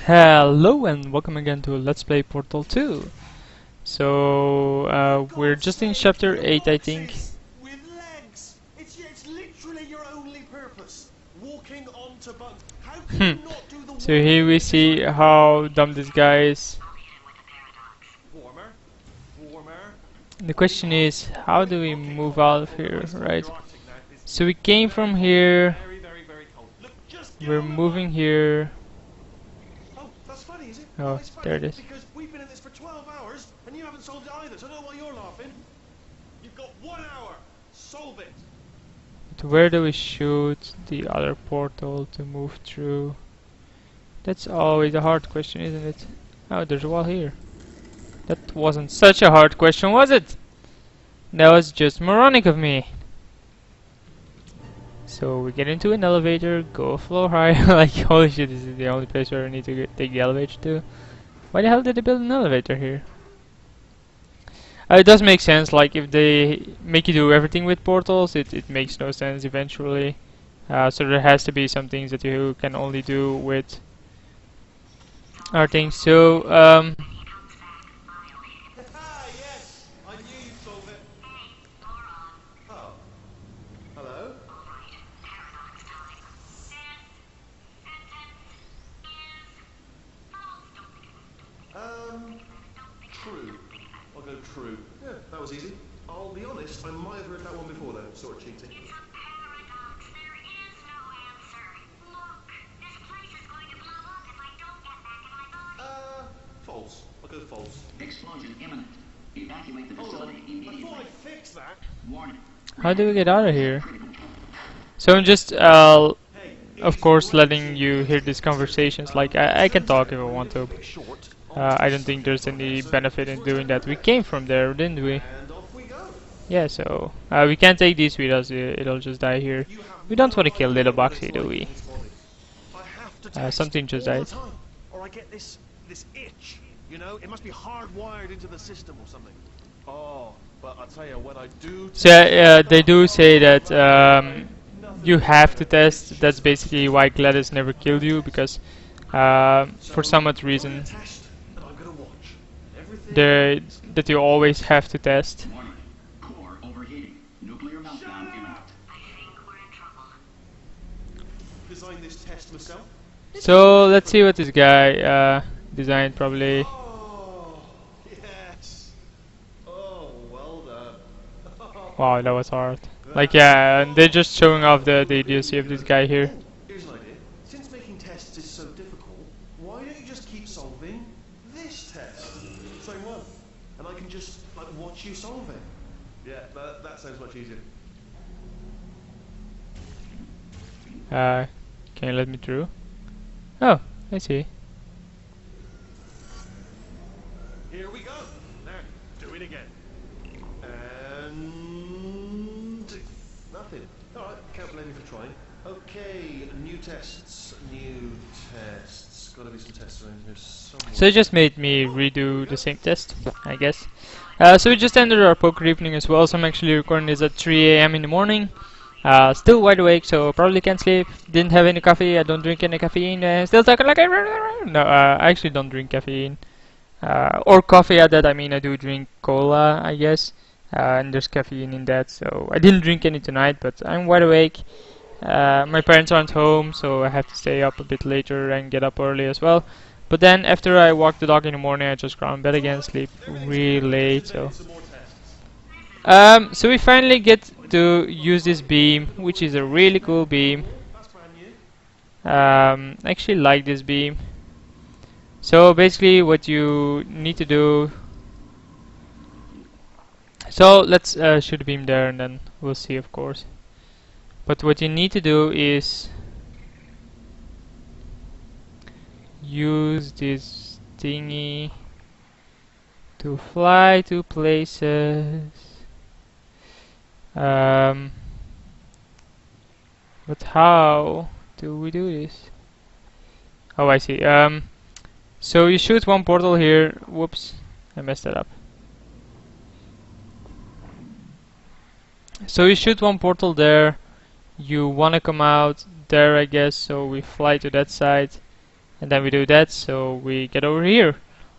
Hello and welcome again to Let's Play Portal 2. So we're just in chapter 8, I think. With legs. It's literally your only purpose. Walking onto bugs. How can you not do the So here we see how dumb this guy is. warmer? The question is, how do we move out of here, right? So we came from here, Very cold. Look, just we're moving here. Oh, that's funny, is it? Oh, It's funny there it is. Because we've been at this for 12 hours and you haven't solved it either, so I don't know why you're laughing. You've got 1 hour. Solve it. To where do we shoot the other portal to move through? That's always a hard question, isn't it? Oh, there's a wall here. That wasn't such a hard question, was it? That was just moronic of me. So we get into an elevator, go a floor higher. Like, holy shit, this is the only place where I need to take the elevator to. Why the hell did they build an elevator here? It does make sense, like if they make you do everything with portals, it makes no sense eventually. So there has to be some things that you can only do with other things. So, Yes, I knew you'd solve it. Oh. Hello? True. I'll go true. Yeah, that was easy. I'll be honest, I might have heard that one before though, sort of cheating. It's a paradox. There is no answer. Look, this place is going to blow up if I don't get back in my body. False. I'll go false. Explosion imminent. Evacuate the Hold on. facility I immediately. thought I'd fix that. Warning. how do we get out of here? So I'm just, of course, letting you hear these conversations. Like, I can talk if I want to. I don't think there's any benefit in doing that. We came from there, didn't we? And off we go. Yeah, so we can't take these with us. It'll just die here. We don't want to kill little Boxy, do we? I have to test Something just all the died. time, or I get this itch. You know, it must be hardwired into the system or something. Oh, but I tell you, when I do. So they do say that you have to test. That's basically why Gladys never killed you, because for some odd reason that you always have to test. Warning. Core overheating. Nuclear meltdown imminent. I think we're in trouble. Design this test myself. So let's see what this guy designed. Probably. Oh, yes. Oh, well done. Wow, that was hard. Like, yeah, and they're just showing off the idiocy of this guy here. Here's an idea. Since making tests is so difficult, why don't you just keep solving this test? Same one. And I can just, like, watch you solve it. Yeah, that sounds much easier. Can you let me through? Oh, I see. Here we go. There, do it again. And nothing. All right, can't blame you for trying. Okay, new tests. Got to be some tests around here somewhere. So it just made me redo the same test, I guess. So we just ended our poker evening as well. So I'm actually recording this at 3 AM in the morning. Still wide awake, so probably can't sleep. Didn't have any coffee. I don't drink any caffeine. Still talking like no. I actually don't drink caffeine or coffee. At that, I mean I do drink cola, I guess, and there's caffeine in that. So I didn't drink any tonight, but I'm wide awake. My parents aren't home, so I have to stay up a bit later and get up early as well. But then after I walk the dog in the morning, I just go on bed again, sleep really late. So we finally get to use this beam, which is a really cool beam. I actually like this beam. So basically what you need to do, so let's shoot the beam there and then we'll see, of course. But what you need to do is use this thingy to fly to places. But how do we do this? Oh, I see. So you shoot one portal here. Whoops, I messed that up. So you shoot one portal there. You wanna come out there, I guess. So we fly to that side. and then we do that, so we get over here.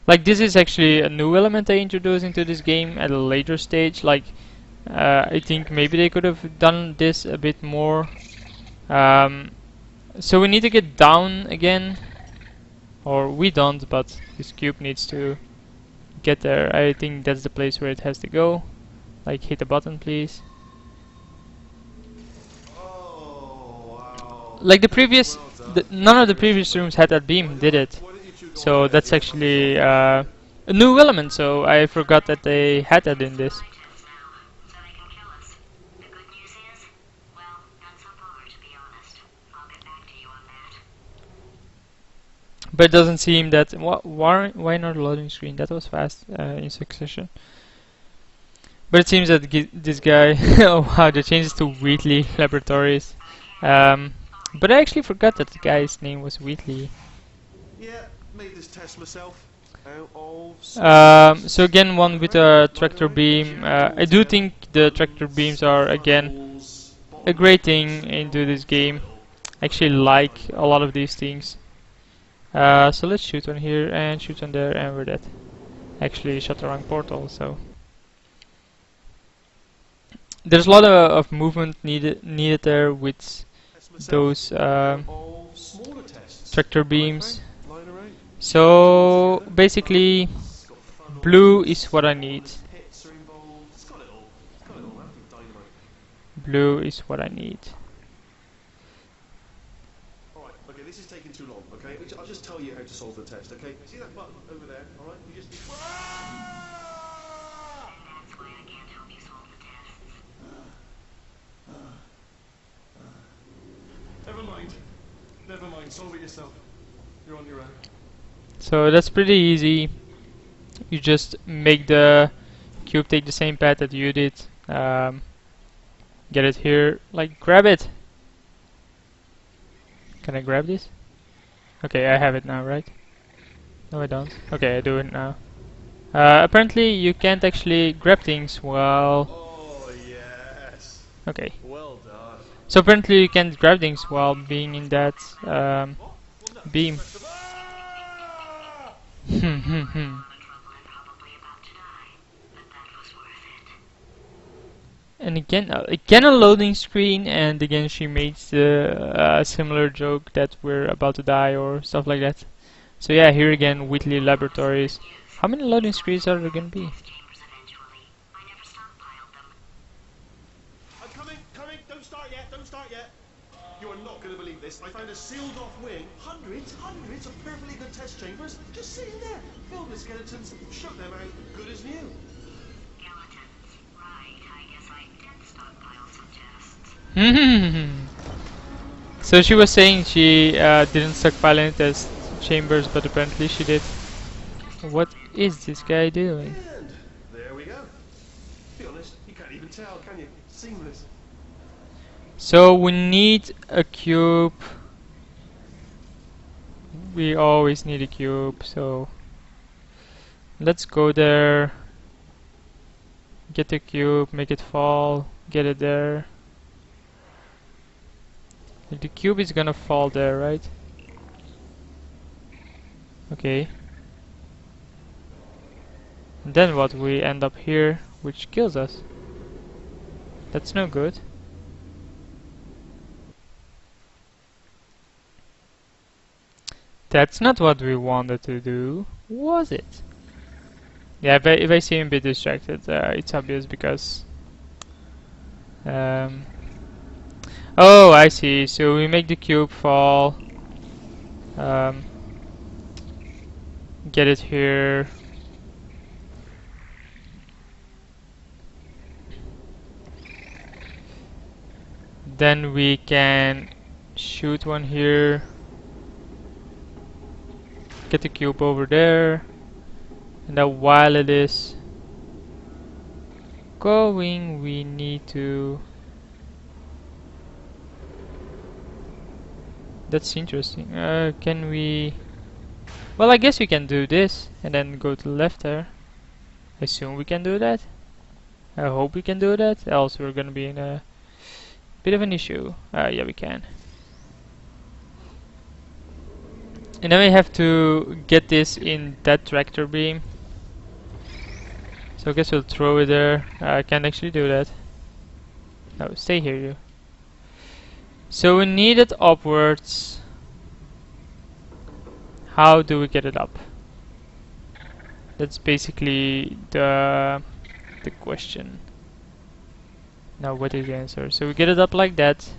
Like, this is actually a new element they introduced into this game at a later stage. Like, I think maybe they could have done this a bit more. So we need to get down again, or we don't, but this cube needs to get there. I think that's the place where it has to go. Like, hit the button, please. Oh, wow. Like the previous, Well done. none of the previous rooms had that beam, did it? Why don't you two go So ahead that's and actually a new element. So I forgot that they had that in this. Scientists now, so they can kill us. The good news is, well, none so far, to be honest. I'll get back to you on that. But it doesn't seem that. Why not loading screen? That was fast in succession. But it seems that this guy. Oh wow, they changed it to Wheatley Laboratories. But I actually forgot that the guy's name was Wheatley. Yeah, made this test myself. Out of So again, one with a tractor beam. I do think the tractor beams are again a great thing into this game. I actually like a lot of these things. So let's shoot on here and shoot on there, and we're dead. Actually shot the wrong portal, so there's a lot of movement needed there with those of smaller tests. tractor beams. Line array. So basically, It's got funnels, blue is what I need. pits are involved. It's got it all. It's got it all. I think dynamite. Blue is what I need. Alright, okay, this is taking too long, okay? I'll just tell you how to solve the test, okay? See that button over there, alright? You just... And that's why I can't help you solve the tests. Never mind. Never mind, solve it yourself. You're on your own. So that's pretty easy. You just make the cube take the same path that you did. Get it here, like grab it. Can I grab this? Okay, I have it now, right? No, I don't. Okay, I do it now. Apparently, you can't actually grab things while. Oh, yes. Okay. Well done. So apparently, you can't grab things while being in that beam. The trouble and probably about to die, but that was worth it. And again a loading screen, and again she makes a similar joke that we're about to die or stuff like that. So yeah, here again, Wheatley Laboratories. How many loading screens are there gonna be? Chambers eventually. I never stockpiled them. I'm coming, coming. Don't start yet, don't start yet. You are not going to believe this. I found a sealed off wing. Hundreds of perfectly good test chambers just sitting there. Filled with skeletons. Shook them out. Good as new. Skeletons. Right, I guess I did stockpile some tests. So she was saying she didn't stockpile any test chambers, but apparently she did. What is this guy doing? And there we go. To be honest, you can't even tell, can you? Seamless. So we need a cube. We always need a cube, so let's go there. Get the cube, make it fall, get it there. The cube is gonna fall there, right? Okay. And then what? We end up here, which kills us. That's no good. That's not what we wanted to do, was it? Yeah, if I seem a bit distracted, it's obvious because... oh, I see. So we make the cube fall. Get it here. Then we can shoot one here. Get the cube over there. And now while it is going, we need to... That's interesting. Can we... Well, I guess we can do this and then go to the left there. I assume we can do that. I hope we can do that, else we're gonna be in a bit of an issue. Yeah, we can. And then we have to get this in that tractor beam. So I guess we'll throw it there. I can't actually do that. No, stay here, you. So we need it upwards. How do we get it up? That's basically the question. Now what is the answer? So we get it up like that.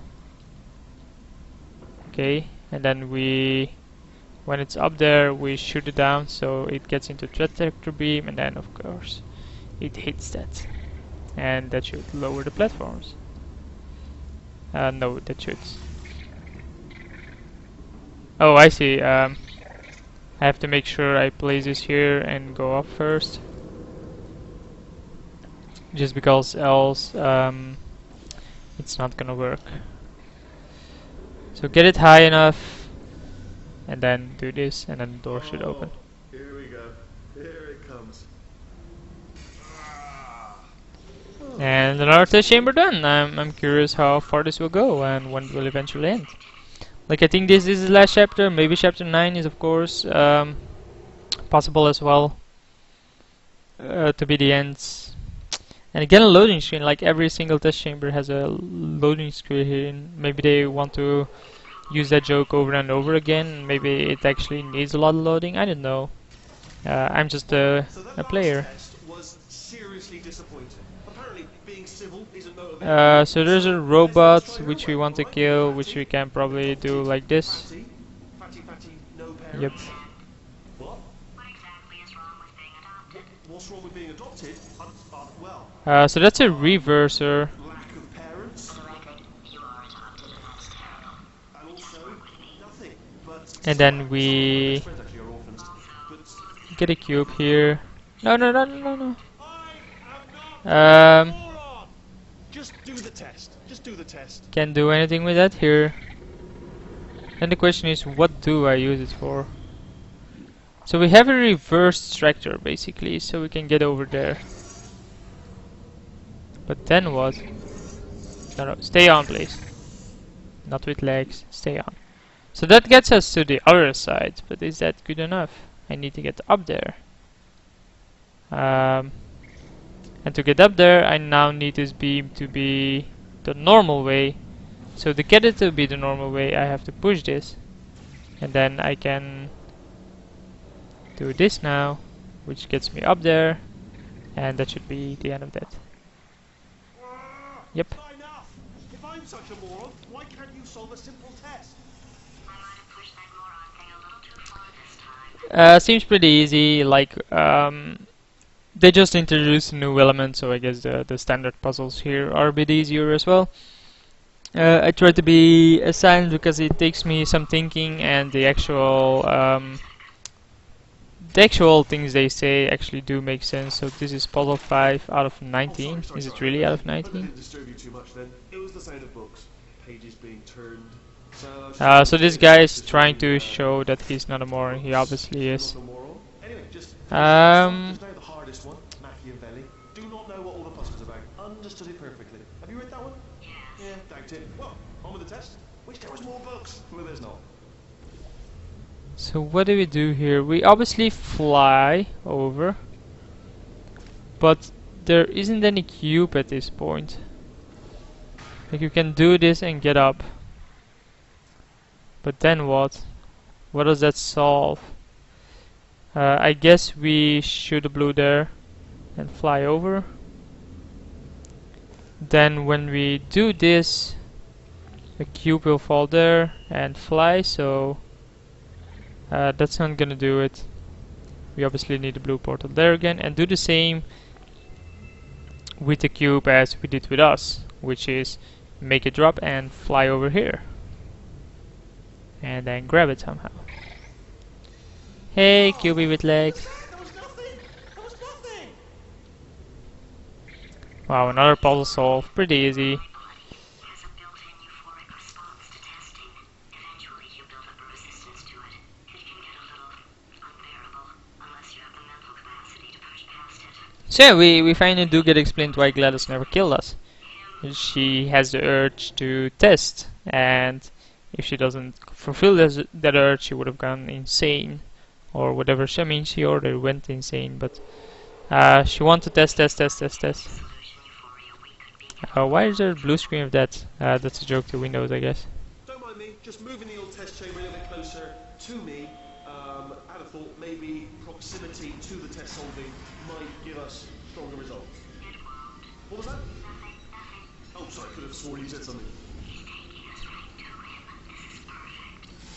Okay, and then when it's up there, we shoot it down so it gets into tractor beam, and then of course it hits that, and that should lower the platforms. No, that should. Oh, I see. I have to make sure I place this here and go up first, just because else it's not gonna work. So get it high enough, and then do this, and then the door should open. Here we go. Here it comes. And another test chamber done. I'm curious how far this will go and when it will eventually end. Like, I think this is the last chapter. Maybe chapter 9 is of course possible as well to be the end. And again, a loading screen. Like, every single test chamber has a loading screen. Maybe they want to use that joke over and over again. Maybe it actually needs a lot of loading. I don't know. I'm just a player. Test was seriously disappointing. Apparently, being civil isn't motivating. So there's a robot which we want to kill, which we can probably do like this. Fatty, no Yep. parents. What? What exactly is wrong with being adopted? What's wrong with being adopted? Well, So that's a reverser. lack of parents, For the record, you are adopted, and that's terrible. and also nothing. But And then we friends actually are orphans. But get a cube here. No, no, no, no, no, no. I am not Um, moron. Just do the test. Just do the test. Can't do anything with that here. And the question is, what do I use it for? So we have a reverse tractor basically, so we can get over there. But then what? No, no, stay on please. Not with legs, stay on. So that gets us to the other side, but is that good enough? I need to get up there. And to get up there, I now need this beam to be the normal way. So to get it to be the normal way, I have to push this. And then I can do this now, which gets me up there. And that should be the end of that. Yep. Not enough. If I'm such a moron, why can't you solve a simple test? I might have pushed that moron thing a little too far this time. Seems pretty easy. Like, they just introduced a new element, so I guess the standard puzzles here are a bit easier as well. I try to be silent because it takes me some thinking, and the actual things they say actually do make sense. So this is puzzle 5 out of 19. Is it really out of I 19? didn't disturb you too much then. It was the sound of books, pages being turned. So this guy is trying to show that he's not a moron. He obviously is. Anyway, just Um, now the hardest one, Machiavelli. Do not know what all the fuss was about. Understood it perfectly. Have you read that one? Yeah, doubt it. Well, on with the test. Wish there was more books. Well, there's not. So what do we do here? We obviously fly over, but there isn't any cube at this point. Like, you can do this and get up, but then what? What does that solve? I guess we shoot a blue there and fly over. Then when we do this, the cube will fall there and fly, so that's not gonna do it. We obviously need a blue portal there again, and do the same with the cube as we did with us, which is make it drop and fly over here. And then grab it somehow. Hey, cubey with legs. There was nothing. There was nothing. Wow, another puzzle solved. Pretty easy. Has a built-in euphoric response to testing. Eventually, you build up a resistance to it. It can get a little unbearable unless you have the mental capacity to push past it. So yeah, we finally do get explained why Gladys never killed us. She has the urge to test, and If she doesn't fulfill that urge, she would have gone insane or whatever. I mean, she already went insane, but she wants to test. Why is there a blue screen of that? That's a joke to Windows, I guess. Don't mind me, just moving the old test chamber a little bit closer to me. I'd have thought maybe proximity to the test solving might give us stronger results. What was that? Oh, sorry, could have sworn you said something.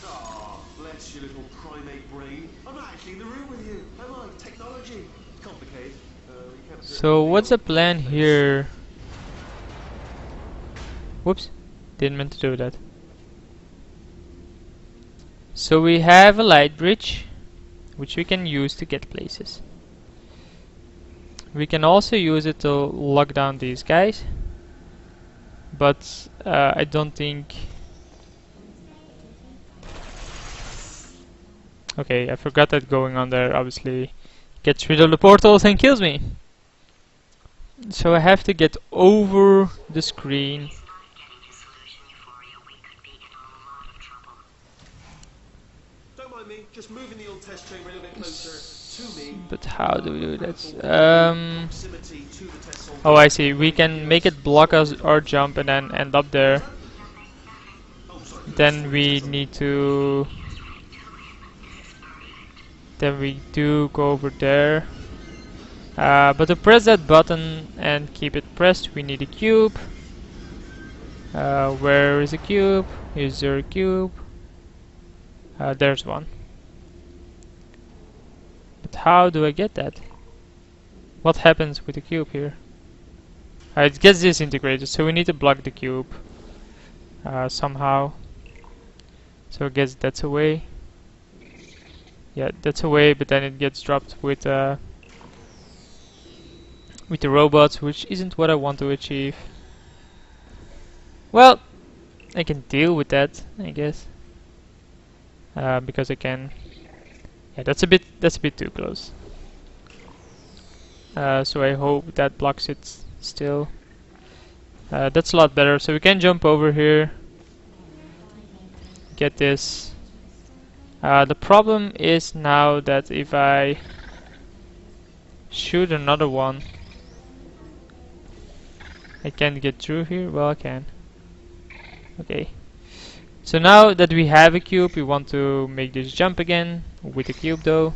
Ah, bless your little primate brain. I'm not actually in the room with you. Am I? Technology. It's complicated. So what's the plan here? Whoops, didn't mean to do that. So we have a light bridge, which we can use to get places. We can also use it to lock down these guys, but I don't think... Okay, I forgot that going on there obviously gets rid of the portals and kills me. So I have to get over the screen. Don't mind me, just moving the old test chamber a little bit closer to me. But how do we do that? Oh, I see. We can make it block us our jump and then end up there. Then we need to... Then we do go over there. But to press that button and keep it pressed, we need a cube. Where is a cube? Is there a cube? There's one. But how do I get that? What happens with the cube here? It gets disintegrated, so we need to block the cube somehow. So I guess that's a way. Yeah, that's a way, but then it gets dropped with the robots, which isn't what I want to achieve. Well, I can deal with that, I guess, because I can. Yeah, that's a bit too close. So I hope that blocks it still. That's a lot better. So we can jump over here, get this. The problem is now that if I shoot another one, I can't get through here. Well, I can. Okay. So now that we have a cube, we want to make this jump again with the cube though.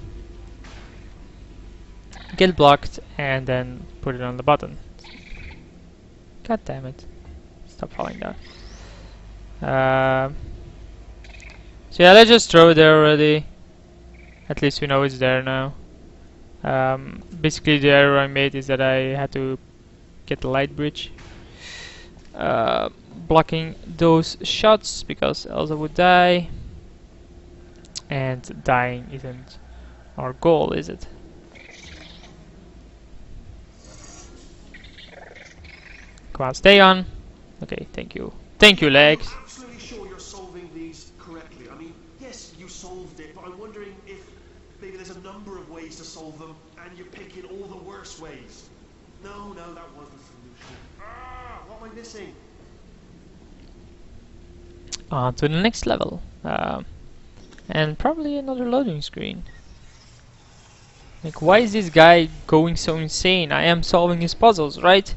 Get blocked and then put it on the button. God damn it. Stop falling down. So yeah, let's just throw it there already. At least we know it's there now. Basically the error I made is that I had to get the light bridge. Blocking those shots because else I would die. And dying isn't our goal, is it? Come on, stay on. Okay, thank you. Thank you, legs. I'm absolutely sure you're solving these correctly. I mean, yes, you solved it, but I'm wondering if maybe there's a number of ways to solve them, and you're picking all the worst ways. No, that was the solution. Ah, what am I missing? On to the next level. And probably another loading screen. Like, why is this guy going so insane? I am solving his puzzles, right?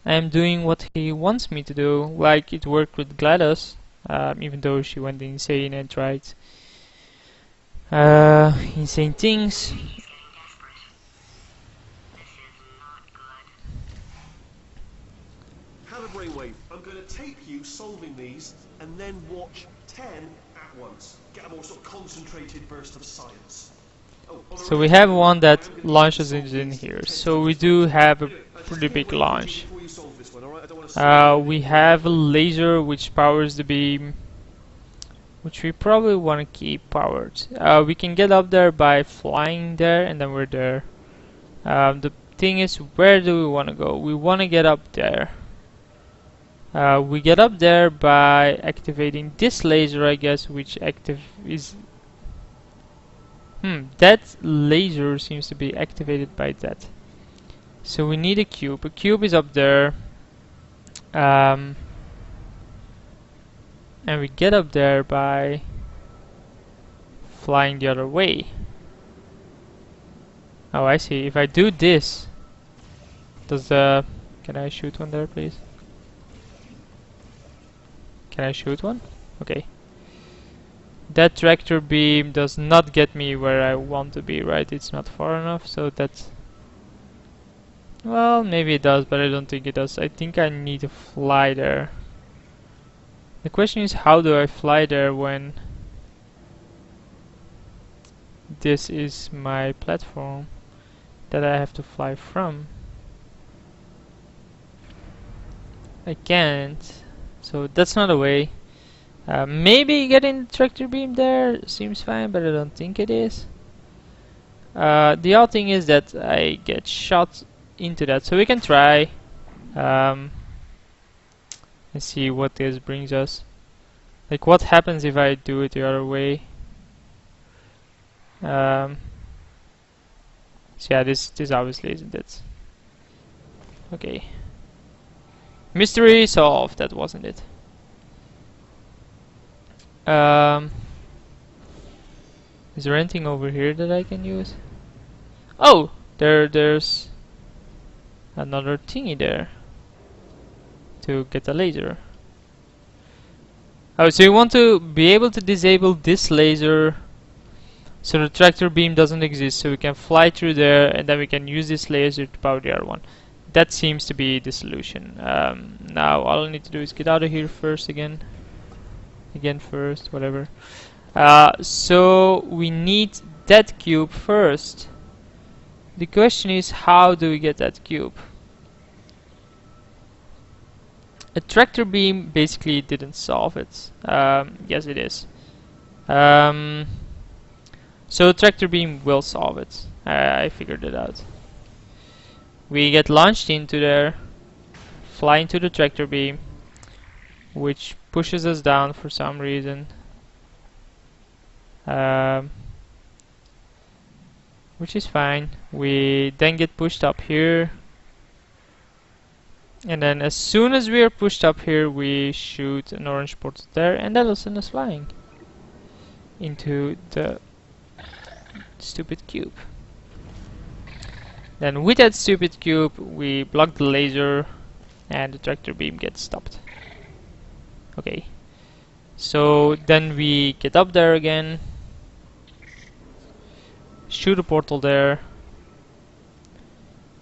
I am doing what he wants me to do, like it worked with GLaDOS, even though she went insane and tried insane things. Have a brainwave. I'm going to tape you solving these, and then watch 10 at once. Get a more sort of concentrated burst of science. So we have one that launches it in here. So we do have a pretty big launch. We have a laser which powers the beam, which we probably want to keep powered. We can get up there by flying there, and then we're there. The thing is, where do we want to go? We want to get up there. We get up there by activating this laser, I guess, which is... that laser seems to be activated by that. So we need a cube. A cube is up there. And we get up there by flying the other way. Oh, I see. If I do this, does the... Can I shoot one there, please? Can I shoot one? Okay. That tractor beam does not get me where I want to be, right? It's not far enough, so that's... Well, maybe it does, but I don't think it does. I think I need to fly there. The question is, how do I fly there when this is my platform that I have to fly from? I can't, so that's not a way. Maybe getting the tractor beam there seems fine, but I don't think it is. The odd thing is that I get shot into that, so we can try and see what this brings us. Like, what happens if I do it the other way? So yeah, this obviously isn't it. Okay. Mystery solved. That wasn't it. Is there anything over here that I can use? Oh, there's another thingy there to get a laser. Oh, so you want to be able to disable this laser so the tractor beam doesn't exist, so we can fly through there and then we can use this laser to power the other one. That seems to be the solution. Now all I need to do is get out of here first again first, whatever. So we need that cube first. The question is, how do we get that cube? A tractor beam basically didn't solve it. Yes, it is. So tractor beam will solve it. I figured it out. We get launched into there, fly into the tractor beam, which pushes us down for some reason. Which is fine. We then get pushed up here, and then as soon as we are pushed up here, we shoot an orange portal there, and that'll send us flying into the stupid cube. Then with that stupid cube, we block the laser, and the tractor beam gets stopped. Okay. So then we get up there again, shoot a portal there,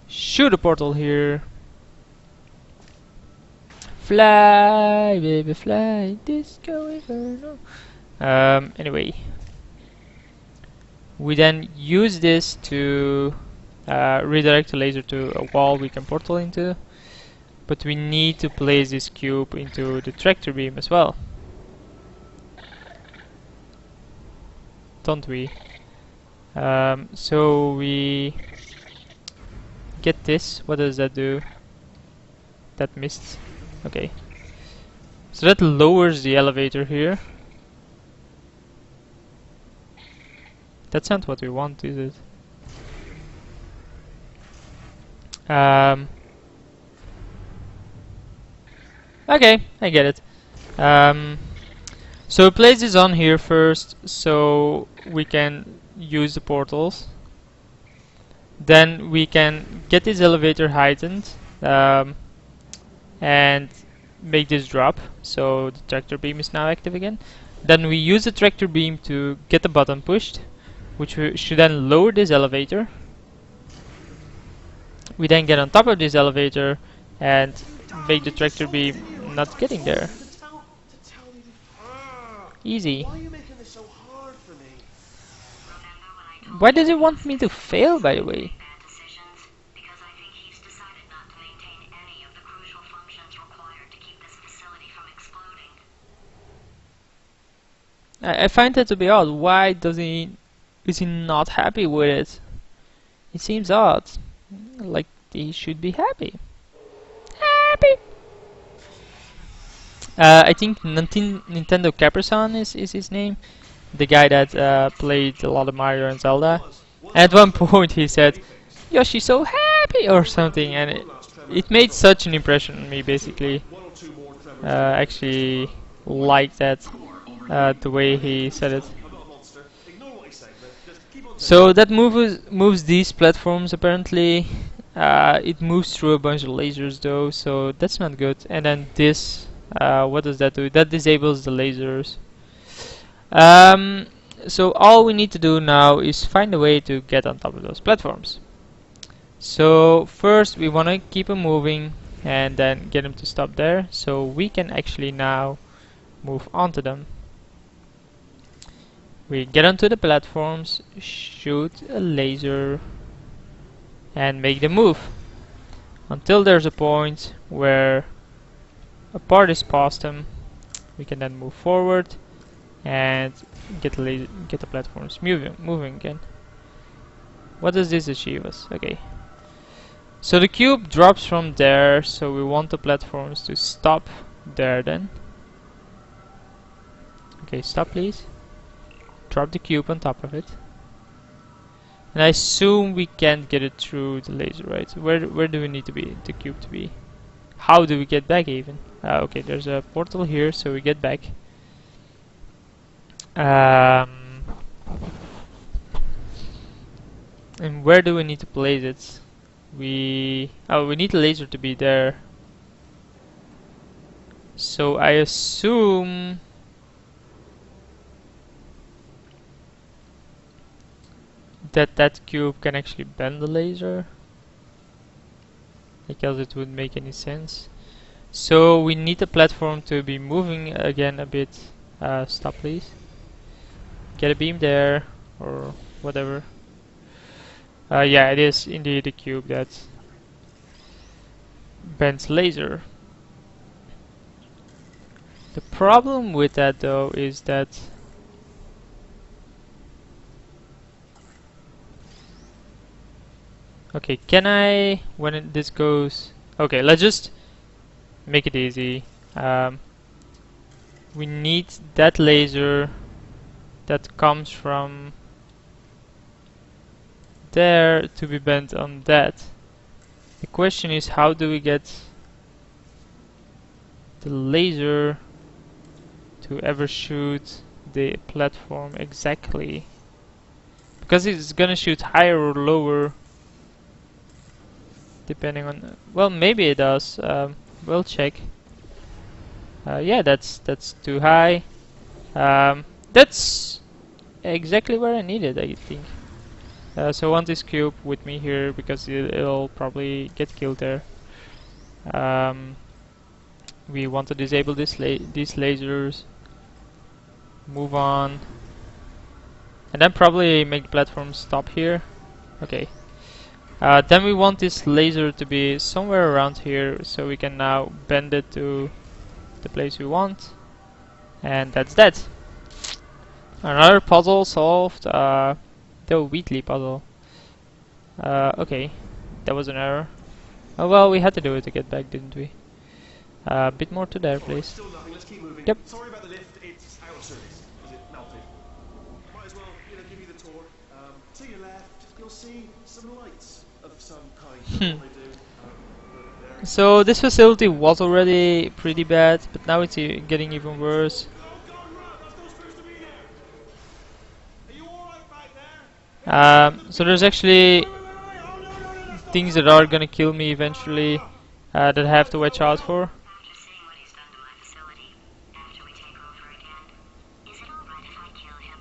shoot a portal here, fly baby fly, disco inferno. Anyway, we then use this to redirect the laser to a wall we can portal into, but we need to place this cube into the tractor beam as well, don't we? So we get this. What does that do? That missed. Okay. So that lowers the elevator here. That's not what we want, is it? Okay, I get it. So place this on here first, so we can use the portals. Then we can get this elevator heightened and make this drop, so the tractor beam is now active again. Then we use the tractor beam to get the button pushed, which should then lower this elevator. We then get on top of this elevator and make the tractor beam not getting there. Easy. Why are you making this so hard for me? Why does it want me to fail, by the way? Bad decisions, because I think he's decided not to maintain any of the crucial functions required to keep this facility from exploding. I find that to be odd. Why is he not happy with it? It seems odd. Like he should be happy. Happy! I think Nintendo Capricorn is his name. The guy that played a lot of Mario and Zelda. At one point he said, "Yoshi's so happy" or something, and it made such an impression on me, basically. Actually like that, Core overheating. the way he said it. I'm not a monster. Ignore what he's saying, but just keep on So that moves these platforms apparently. It moves through a bunch of lasers though, so that's not good. And then this, what does that do? That disables the lasers. Um, so all we need to do now is find a way to get on top of those platforms. So first we want to keep them moving and then get them to stop there, so we can actually now move onto them. We get onto the platforms, shoot a laser, and make them move until there's a point where a part is past them. We can then move forward and get the platforms moving again. What does this achieve us? Okay. So the cube drops from there, so we want the platforms to stop there then. Okay, stop please. Drop the cube on top of it. And I assume we can't get it through the laser, right? Where do we need to be, the cube to be? How do we get back even? Okay, there's a portal here, so we get back. And where do we need to place it? We need the laser to be there. So I assume that cube can actually bend the laser, because it wouldn't make any sense. So we need the platform to be moving again a bit. Stop please. Get a beam there, or whatever. Yeah, it is indeed a cube that bends laser. The problem with that though is that okay, can I, when this goes, okay, let's just make it easy. We need that laser that comes from there to be bent on that. The question is, how do we get the laser to ever shoot the platform exactly? Because it's gonna shoot higher or lower depending on, well, maybe it does. We'll check. Yeah, that's too high. That's exactly where I need it, I think. So I want this cube with me here because it'll probably get killed there. We want to disable these lasers. Move on. And then probably make the platform stop here. Okay. Then we want this laser to be somewhere around here, so we can now bend it to the place we want. And that's that. Another puzzle solved. The Wheatley puzzle. Okay, that was an error. Oh well, we had to do it to get back, didn't we? A bit more to there, please. Still nothing. Let's keep moving. Yep. Sorry about the lift. It's out of service. Is it melted? Might as well, give you the tour. To your left, you'll see some lights of some kind. What they do. There. So this facility was already pretty bad, but now it's getting even worse. Oh God, run! That's not supposed to be there. Are you all right back there? So there's actually things that are gonna kill me eventually, that I have to watch out for. After seeing what he's done to my facility, after we take over again, is it alright if I kill him?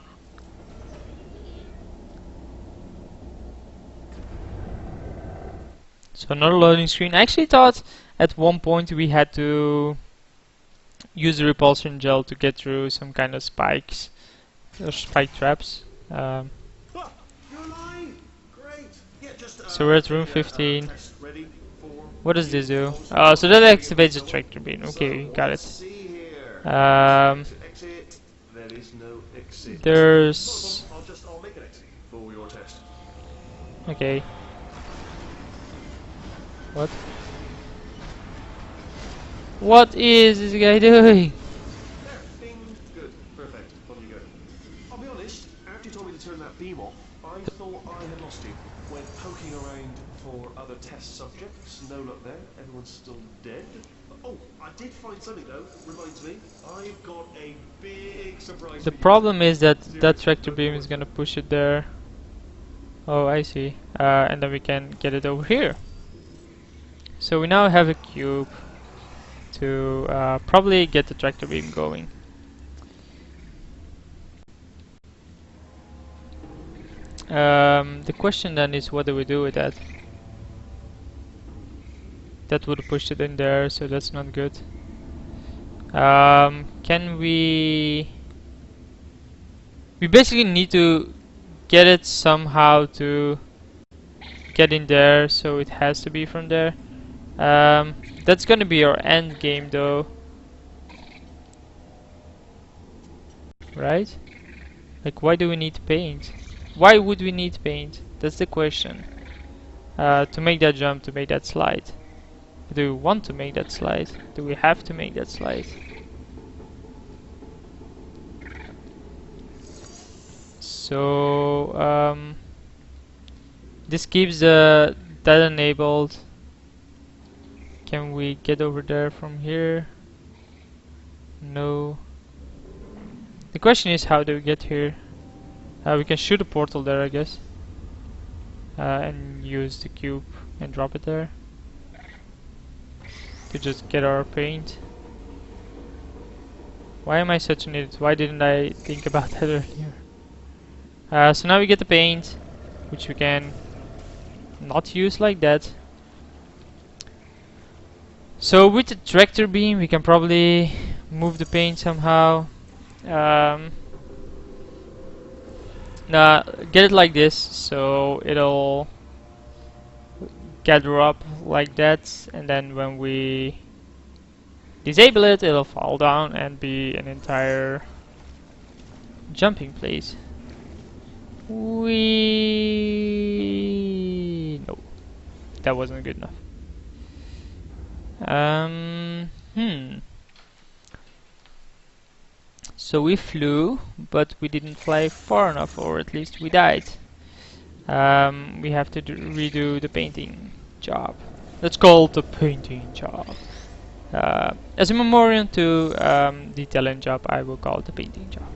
So another loading screen. I actually thought at one point we had to use the repulsion gel to get through some kind of spikes or spike traps. Ah, you're alive. Great. Yeah, just. So we're at room 15. Test ready. 4. What does this do? Oh, so that activates the tractor beam. Okay, got it. See here. Exit. There is no exit. There's... I'll make an exit for your test. Okay. What? What is this guy doing? There. Bing. Good. Perfect. On you go. I'll be honest. After you told me to turn that beam off, I thought I had lost you. Went poking around for other test subjects. No luck there. Everyone's still dead. Oh, I did find something though. Reminds me, I've got a big surprise The for you. problem is that that Seriously, tractor look beam forward is to gonna it. push it there. Oh, I see. And then we can get it over here. So we now have a cube to probably get the tractor beam going. The question then is, what do we do with that? That would push it in there, so that's not good. Can we... We basically need to get it somehow to get in there, so it has to be from there. That's gonna be our end game though. Right? Like, why do we need paint? Why would we need paint? That's the question. To make that jump, to make that slide. Do we want to make that slide? Do we have to make that slide? So, this keeps that enabled. Can we get over there from here? No. The question is, how do we get here? We can shoot a portal there, I guess. And use the cube and drop it there. To just get our paint. Why am I such an idiot? Why didn't I think about that earlier? So now we get the paint, which we can not use like that. So with the tractor beam we can probably move the paint somehow. Now get it like this, so it'll gather up like that, and then when we disable it, it'll fall down and be an entire jumping place. No, that wasn't good enough. So we flew, but we didn't fly far enough, or at least we died. We have to redo the painting job. Let's call it the painting job. As a memorial to the talent job, I will call it the painting job.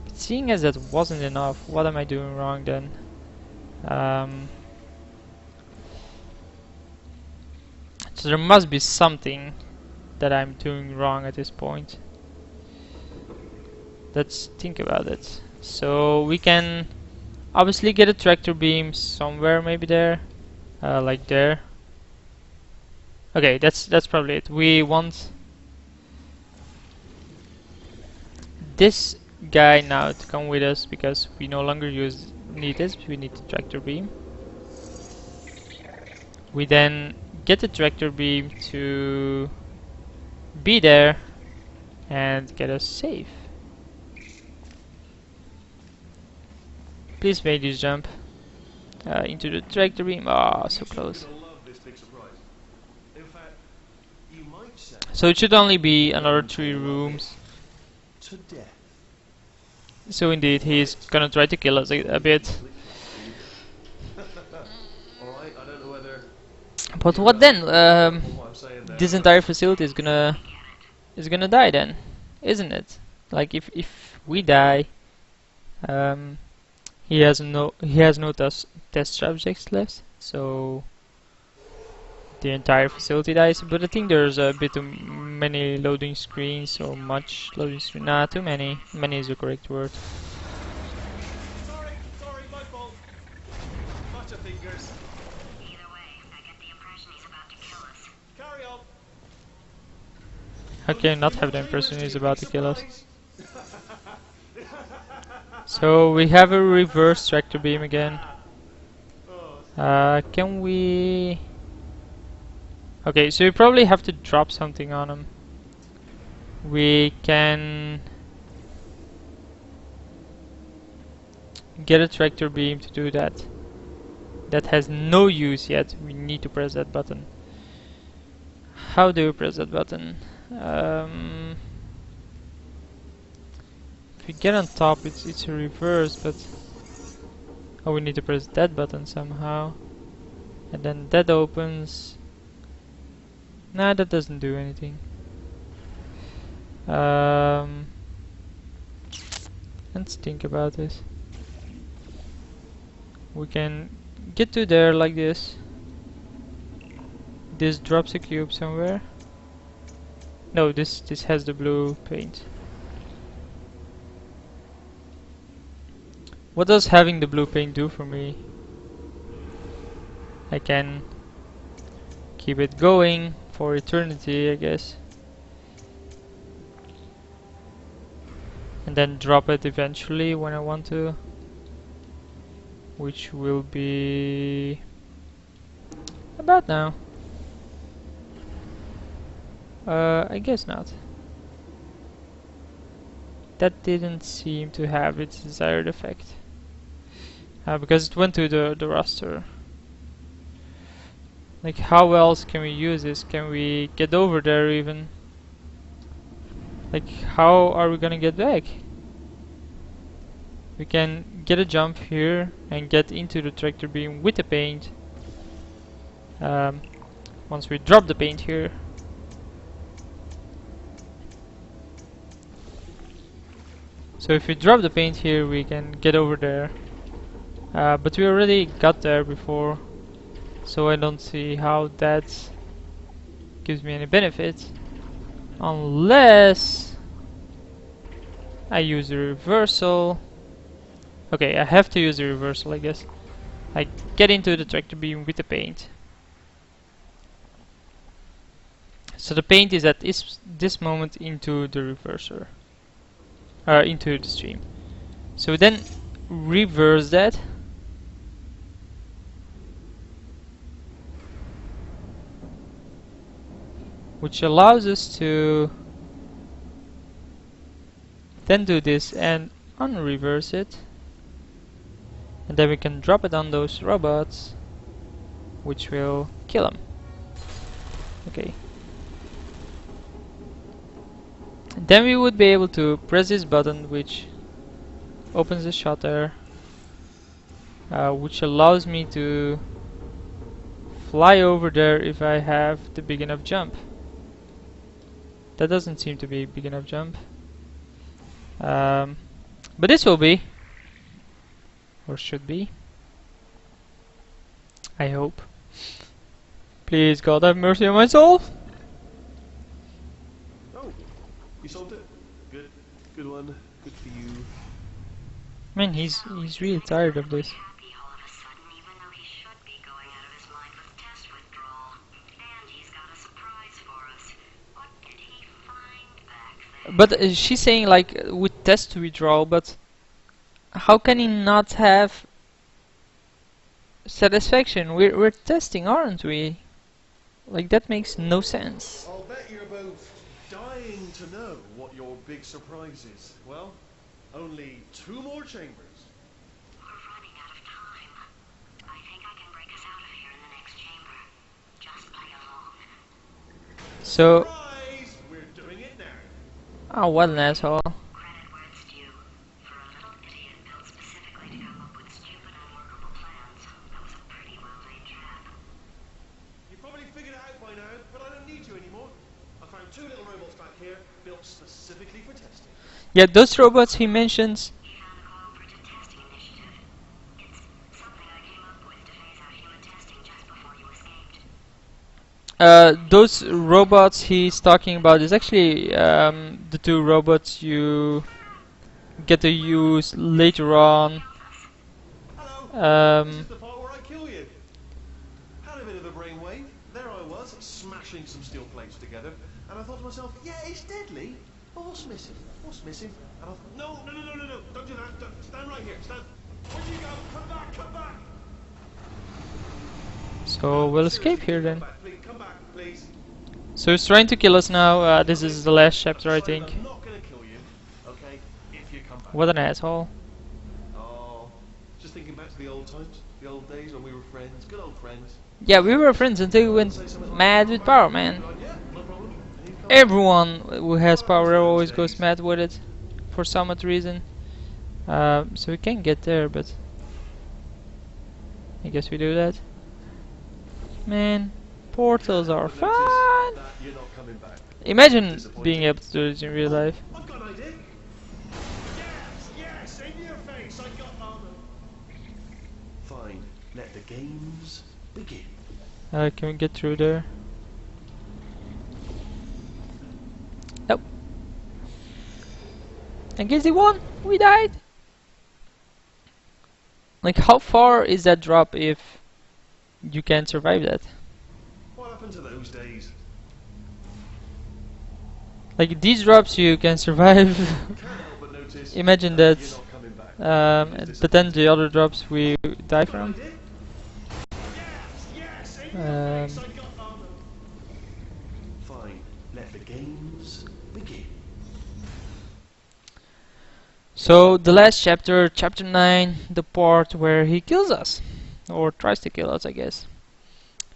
But seeing as that wasn't enough, what am I doing wrong then? So there must be something that I'm doing wrong at this point. Let's think about it. So we can obviously get a tractor beam somewhere, maybe there, like there. Okay, that's probably it. We want this guy now to come with us because we no longer need this. We need the tractor beam. We then get the tractor beam to be there and get us safe. Please make this jump into the tractor beam. Ah, so close. So it should only be another 3 rooms. To death. So indeed, he's gonna try to kill us a bit. Alright, I don't know whether But what then? This entire facility is gonna die then, isn't it? Like if we die, he has no test subjects left, so the entire facility dies. But I think there's a bit many loading screens, or much loading screen. Nah, too many. Many is the correct word. Sorry, my fault. Butterfingers. Either way, I get the impression he's about to kill us. Carry on. How can you not have the impression he's about to kill us? So we have a reverse tractor beam again. Can we... Okay, so we probably have to drop something on him. We can get a tractor beam to do that. That has no use yet. We need to press that button. How do we press that button? If we get on top, it's a reverse, but oh, we need to press that button somehow, and then that opens. Nah, that doesn't do anything. Let's think about this. We can get to there like this. This drops a cube somewhere. No, this has the blue paint. What does having the blue paint do for me? I can keep it going for eternity, I guess. And then drop it eventually when I want to. Which will be about now. I guess not. That didn't seem to have its desired effect. Because it went to the roster. Like, how else can we use this? Can we get over there even? Like, how are we gonna get back? We can get a jump here and get into the tractor beam with the paint. Once we drop the paint here. So if we drop the paint here, we can get over there. But we already got there before, so I don't see how that gives me any benefit. Unless I use the reversal. Okay, I have to use the reversal, I guess. I get into the tractor beam with the paint. So the paint is at this moment into the reverser. Into the stream. So we then reverse that. Which allows us to then do this and unreverse it. And then we can drop it on those robots, which will kill them. Okay. Then we would be able to press this button, which opens the shutter, which allows me to fly over there if I have the big enough jump. That doesn't seem to be a big enough jump. But this will be. Or should be. I hope. Please, God, have mercy on my soul. Oh, you solved it. Good. Good one. Good for you. Man, he's really tired of this. Happy all of a sudden, even though he should be going out of his mind with test withdrawal. And he's got a surprise for us. What did he find back there? But she's saying like with test withdrawal, but how can he not have satisfaction? We're testing, aren't we? Like, that makes no sense. I'll bet you're both dying to know what your big surprise is. Well, only 2 more chambers. We're running out of time. I think I can break us out of here in the next chamber. Just play along. So, Surprise! We're doing it now. oh, what an asshole. Credit where it's due. For a little idiot built specifically to come up with stupid, unworkable plans, that was a pretty well-laid trap. You probably figured it out by now, but I don't need you anymore. I found 2 little robots back here, built specifically for testing. Yeah, those robots he mentions, You found a cooperative testing initiative. It's something I came up with to phase out human testing just before you escaped. those robots he's talking about is actually the 2 robots you get to use later on. Hello. This is the part where I kill you. Had a bit of a brainwave. There I was, smashing some steel plates together, and I thought to myself, yeah, it's deadly. But what's missing? What's missing? And I thought, no, don't do that. Don't, stand right here. Stand. Where'd you go? Come back, come back. So we'll escape here then. Come back, please. So he's trying to kill us now. This is the last chapter, I think. I'm not gonna kill you, okay? If you come back. What an asshole. Oh, just thinking back to the old times, the old days when we were friends, good old friends. Yeah, we were friends until we went mad with power, man. Yeah, no problem. Everyone who has power always goes mad with it, for some odd reason. So we can get there, but I guess we do that. Man, Portals are But notice fun! that you're not coming back. Imagine Disappointing. being able to do this in real life. I've got an idea. Yes, in your face. I got armor. Fine. Let the games begin. Can we get through there? Nope. I guess he won. We died. Like, how far is that drop if you can survive that? What happened to those days? Like, these drops you can survive. Can't help but notice Imagine that that. you're not coming back. But then the other drops we die Got from. an idea? Yes, in your face. I got armor. Fine. Let the games begin. So the last chapter, chapter 9, the part where he kills us, or tries to kill us, I guess.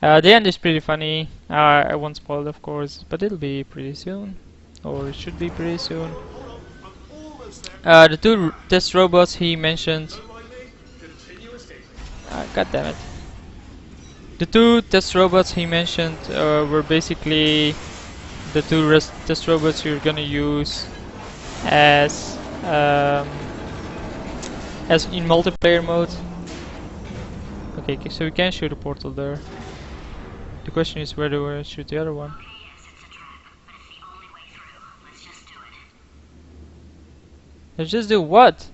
The end is pretty funny. I won't spoil it, of course, but it'll be pretty soon, or it should be pretty soon. Hold on. I'm almost there. The two test robots he mentioned. Don't mind me. Continue escaping. God damn it! The two test robots he mentioned were basically the two test robots you're gonna use as in multiplayer mode. Okay, so we can shoot a portal there. The question is where do we shoot the other one? Okay, yes, it's a trap, but it's the only way through. Let's just do it. Let's just do what?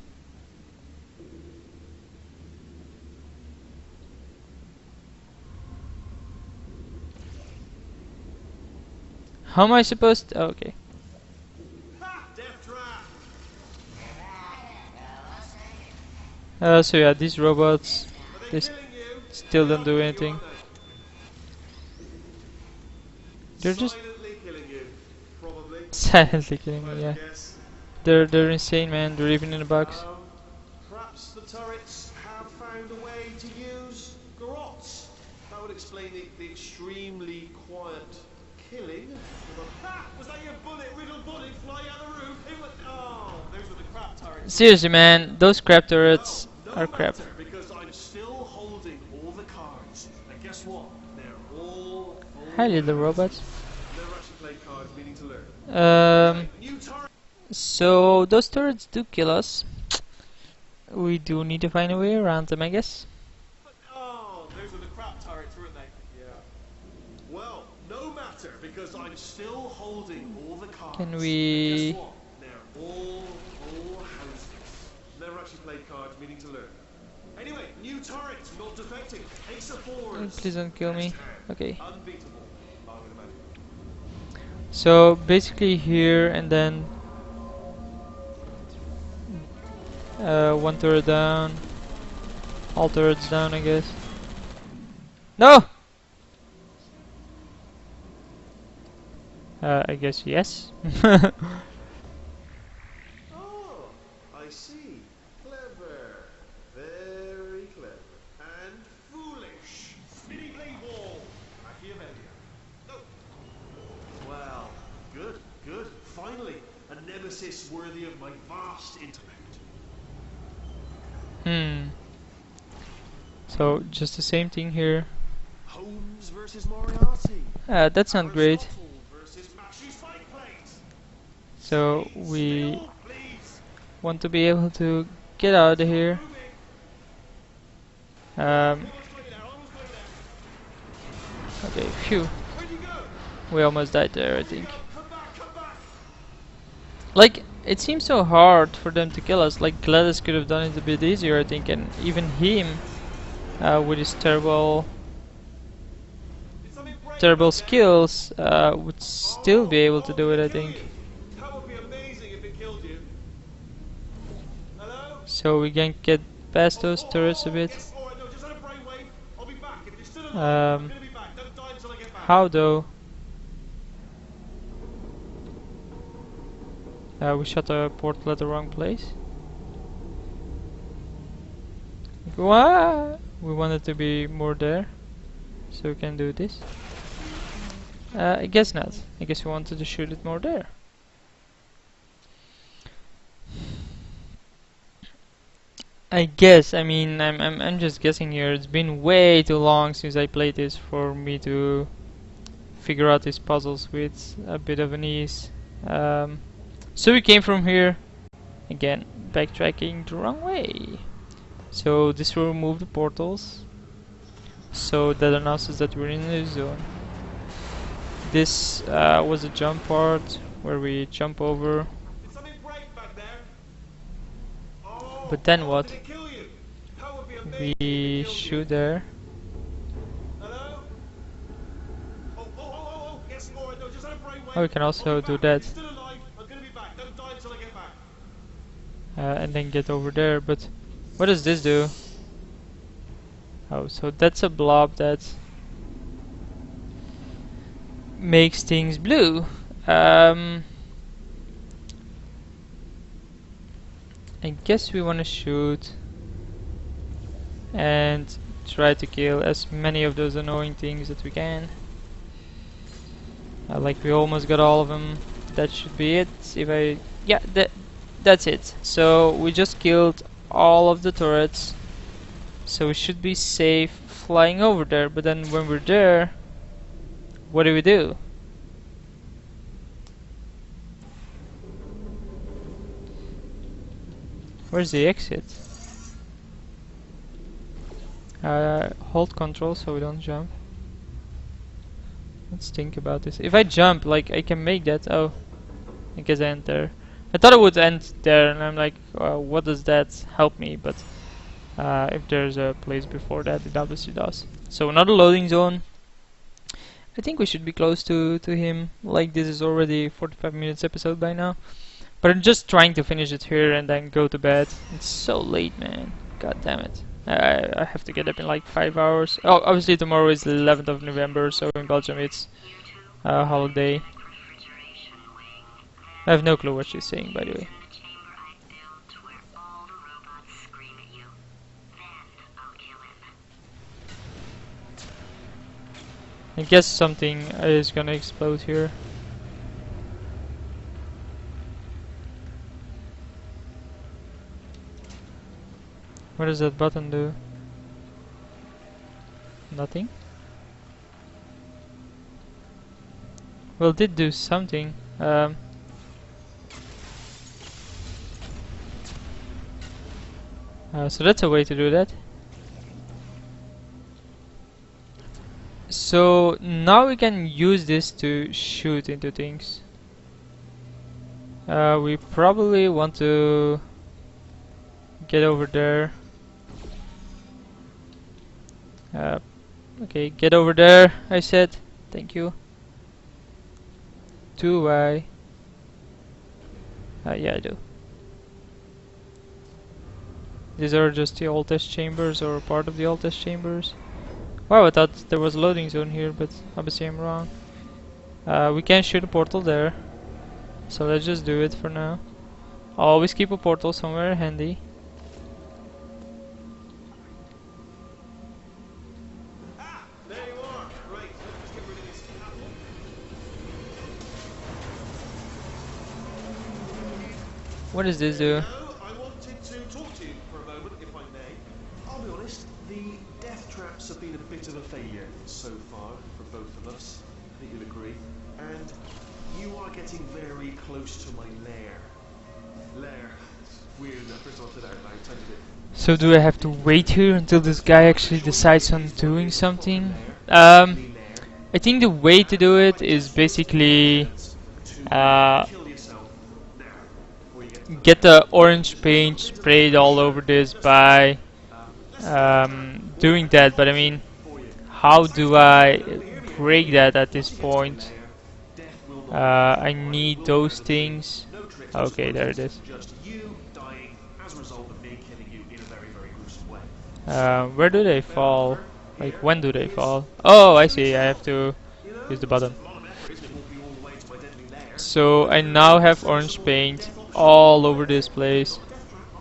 How am I supposed to? Oh, okay. Ha! Death trap. So yeah, these robots, Are they they killing you? still don't do You anything. aren't They're they? just Silently killing you. Probably. silently killing I'd me, yeah. guess. They're insane, man. They're even in a box. Perhaps the turrets have found a way to use garrots. That would explain the extremely quiet killing. Ha! Was that your riddle bullet flying out the roof? It was. Oh, those were the crap turrets. Seriously, man, those crap turrets No are crap. matter, because I'm still holding all the cards. And guess what? They're all. Hi, little robots. Never actually played cards, meaning to learn. New turret. So those turrets do kill us. We do need to find a way around them, I guess. Oh, those were the crap turrets, weren't they? Yeah. Well, no matter, because I'm still holding all the cards. Can we- Guess what? They're all houses. Never actually played cards, meaning to learn. Anyway, new turrets, not defecting. Ace of fours. Please don't kill me. Best hand. Okay. Unbeatable, I would imagine. So basically here and then one turret down, all turrets down, I guess. No. I guess yes. Oh, I see. Clever. Very clever. And foolish. Spinning blade wall. Machiavellian. No. Well, good. Finally, a nemesis worthy of my vast intellect. So just the same thing here. Holmes versus Moriarty. That's not great. Aristotle versus Maxi Spike Plate. So we Still, please. want to be able to get out of here. Moving. Almost got you there, almost got you there. Okay, phew. Where'd you go? We almost died there, I think. Come back. Like, it seems so hard for them to kill us. Like, Gladys could have done it a bit easier, I think, and even him, with his terrible Did something break? skills, would still be able to do it, I think. That would be amazing if it killed you. Hello? So we can get past those turrets a bit. Yes, alright, no, just had a brainwave. I'll be back. If you're still alive, I'm gonna be back. Don't die until I get back. How though? We shot a portal at the wrong place. What? We wanted to be more there, so we can do this. I guess not. I guess we wanted to shoot it more there. I guess. I mean, I'm just guessing here. It's been way too long since I played this for me to figure out these puzzles with a bit of an ease. So we came from here, again, backtracking the wrong way. So this will remove the portals. So that announces that we're in a new zone. This was a jump part where we jump over. Did something break back there? Oh, But then what? Did it kill you? How would be amazing if We it killed shoot you. there. Hello? Oh, yes, alright, no, just had a brainwave. Oh, we can also I'll be do back. that. It's still alive. I'm gonna be back. Don't die until I get back. And then get over there. But what does this do? Oh, so that's a blob that makes things blue. I guess we want to shoot and try to kill as many of those annoying things that we can. Like we almost got all of them. That should be it. If I, yeah, that's it. So we just killed all of the turrets. So we should be safe flying over there. But then when we're there, what do we do? Where's the exit? Hold control so we don't jump. Let's think about this. If I jump, like, I can make that. Oh, I guess I end there. I thought it would end there, and I'm like, what does that help me? But if there's a place before that, it obviously does. So another loading zone. I think we should be close to him. Like, this is already 45 minutes episode by now. But I'm just trying to finish it here and then go to bed. It's so late, man. God damn it. I have to get up in like 5 hours. Oh, obviously tomorrow is the 11th of November, so in Belgium it's a holiday. I have no clue what she's saying, by the way. I guess something is gonna explode here. What does that button do? Nothing? Well, it did do something. So that's a way to do that. So now we can use this to shoot into things. We probably want to get over there. Okay, get over there, I said. Thank you. Do I? Yeah, I do. These are just the old test chambers, or part of the old test chambers. Wow, I thought there was a loading zone here, but obviously I'm wrong. We can shoot a portal there, so let's just do it for now. Always keep a portal somewhere handy. There you are. Right, let's get rid of this apple. What does this do? I wanted to talk to you for a moment, if I may. I'll be honest, the death traps have been a bit of a failure so far for both of us. I think you'll agree. And you are getting very close to my lair. Lair. It's weird, I first thought that out loud. Tiny bit. So do I have to wait here until this guy actually decides on doing something? Lair. I think the way to do it is basically Kill yourself now before you get to get the orange paint sprayed all over this by doing that, but I mean, how do I break that at this point? I need those things. Okay, there it is. just you dying as a result of me killing you in a very, very gruesome way. Where do they fall? Like, when do they fall? Oh, I see, I have to use the button. A lot of effort, isn't it, walking all the way to my deadly lair? So I now have orange paint all over this place,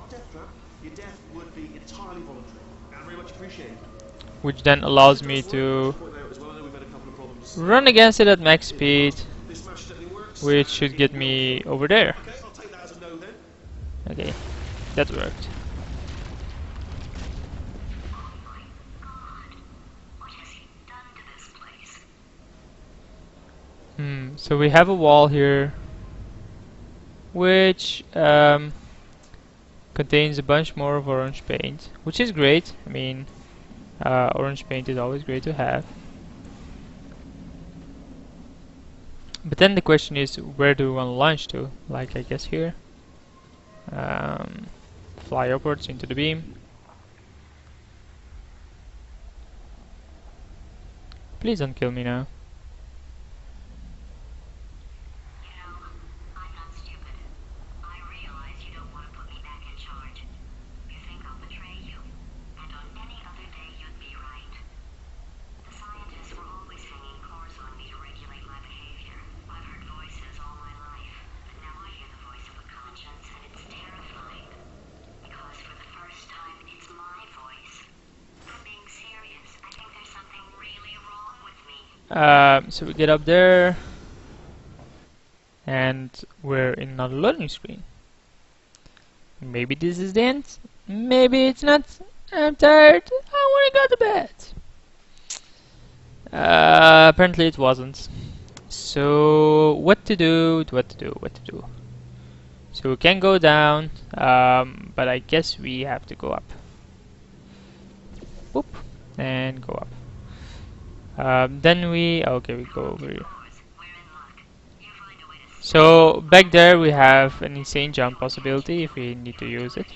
Death trap. Your death would be entirely voluntary and very much appreciated. which then allows me to Point out as well, I know we've had a couple of problems. run against it at max speed, This smash definitely works. which should get me over there. Okay, I'll take that as a no then. Okay, that worked. What has he done to this place? So we have a wall here, which contains a bunch more of orange paint, which is great. I mean, orange paint is always great to have. But then the question is, where do we want to launch to? Like, I guess here. Fly upwards into the beam. Please don't kill me now. You know, I'm not stupid. I realize you don't want to put me back in charge. You think I'll betray you. And on any other day, you'd be right. The scientists were always hanging cores on me to regulate my behavior. I've heard voices all my life, but now I hear the voice of a conscience, and it's terrifying. Because for the first time, it's my voice. I'm being serious. I think there's something really wrong with me. So we get up there, and we're in another loading screen. Maybe this is the end. Maybe it's not. I'm tired. I want to go to bed. Apparently it wasn't. So what to do? What to do? What to do? So we can go down, but I guess we have to go up. Boop, and go up. Then we go over here. So back there we have an insane jump possibility if we need to use it.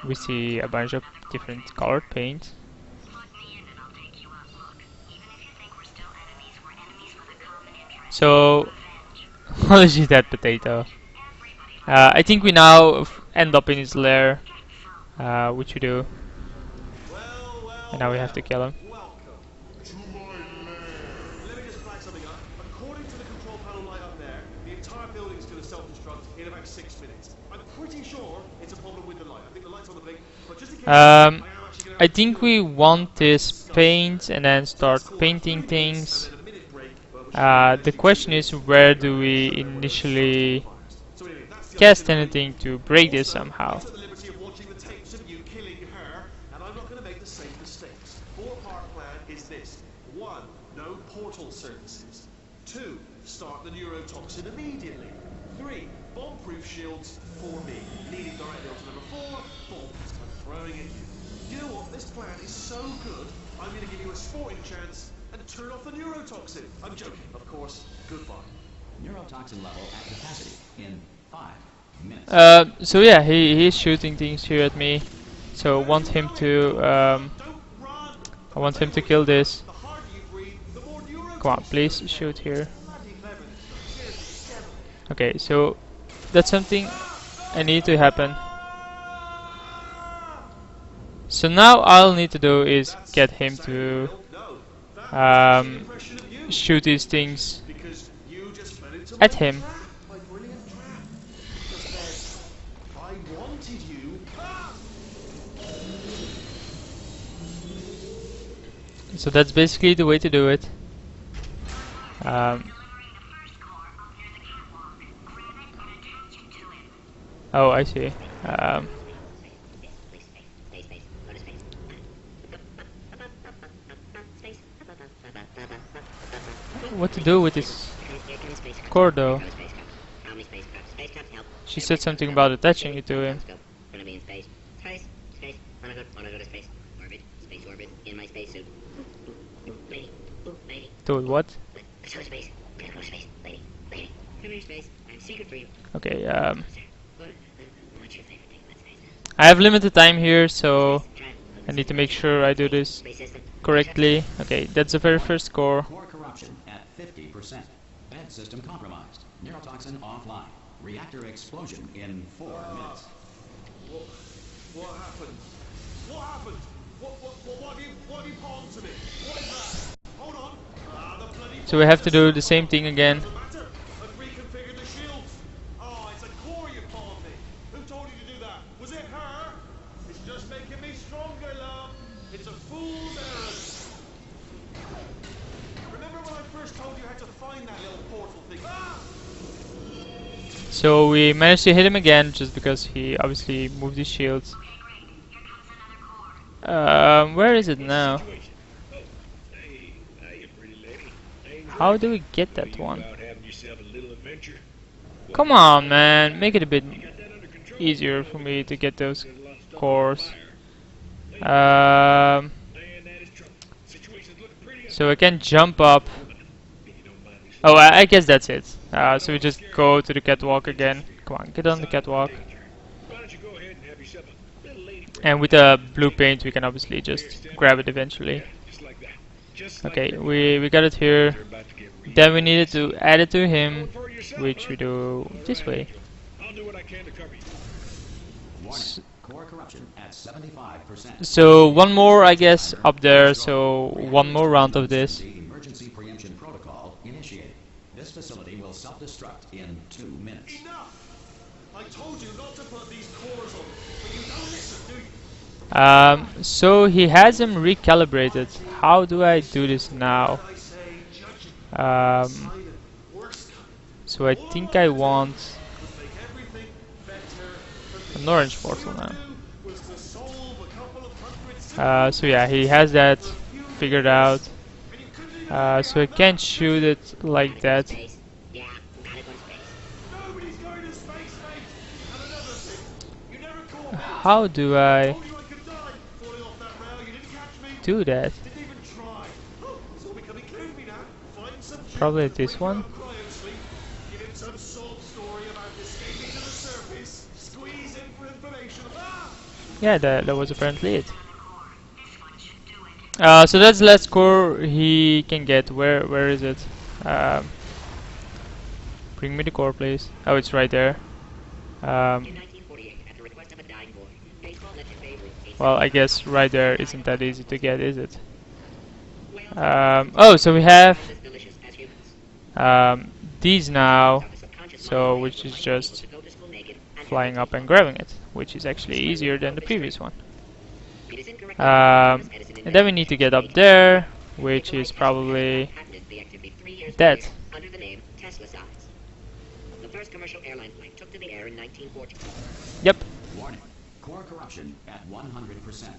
We see a bunch of different colored paint. So, holy that potato. I think we now end up in his lair, which we do. And now we have to kill him. Let me just flag something up. According to the control panel light up there, the entire building's going to self-destruct in about 6 minutes. I'm pretty sure it's a problem with the light. I think the light's on the blink, but just in case, I think we want this paint and then start painting things. The question is, where do we initially cast anything to break this somehow? Portal services. 2. Start the neurotoxin immediately. 3. Bomb-proof shields for me. Leading directly on to number 4. Bombs. I'm throwing at you. You know what? This plan is so good, I'm going to give you a sporting chance and turn off the neurotoxin. I'm joking, of course. Goodbye. Neurotoxin level at capacity in 5 minutes. So yeah, he's shooting things here at me. So I want him to kill this. Come on, please shoot here. Okay, so that's something I need to happen. So now all I'll need to do is get him to shoot these things at him. So that's basically the way to do it. Oh, I see. What to do with this core though? She said something about attaching it to him. Dude, what? Okay, I have limited time here, so I need to make sure I do this correctly. Okay, that's the very first core. Core corruption at 50%. Bed system compromised. Neurotoxin offline. Reactor explosion in 4 minutes. What happened? What happened? What have you pawned to me? What is that? Hold on. The bloody So we have to do the same thing again. I've reconfigured the shields. Oh, it's a core you pawned me. Who told you to do that? Was it her? It's just making me stronger, love. It's a fool's errand. Remember when I first told you how to find that little portal thing? Ah! So we managed to hit him again, just because he obviously moved his shields. Where is it now? How do we get that one? Come on, man. Make it a bit easier for me to get those cores. Um, so I can jump up. Oh, I guess that's it. So we just go to the catwalk again. Come on, get on the catwalk. And with the blue paint, we can obviously just grab it eventually. Okay, we got it here. Then we needed to add it to him, which we do this way. Core corruption at 75%. So one more, I guess, up there. So one more round of this. The emergency preemption protocol initiated. This facility will self-destruct in 2 minutes. Enough! I told you not to put these cores on, but you don't listen, do you? So he has him recalibrated. How do I do this now? I say, judge it. Um, Worst so I think I want would make everything better. an orange portal now. Was to solve a couple of hundred So yeah, he has that figured out. and you couldn't even So I can't shoot it like that. Yeah, gotta go to space. nobody's going to space, mate. And another thing, you never caught me. How do I Told you I could die. Falling off that rail, you didn't catch me. do that? Didn't even try. Oh, it's all becoming clear to me now. Find some kid, Probably this wake one. him up, cryo sleep, give him some sob story about escaping to the surface, squeeze him for information. Ah! Yeah, that was apparently it. This one should do it. So that's the last core he can get. Where is it? Bring me the core, please. Oh, it's right there. In 1948, at the request of a dying boy, baseball legend Babe Ruth. Well, I guess right there isn't that easy to get, is it? Oh, so we have As delicious as humans. these now, The subconscious so mind which is will just to go to school naked and flying up and grabbing it, which is actually easier than the previous one. It is incorrect. And then we need to get up there, which is probably Patented the activity 3 years that. later under the name Tesla size. The first commercial airline flight took to the air in 1940. Yep. Warning. Core corruption at 100%.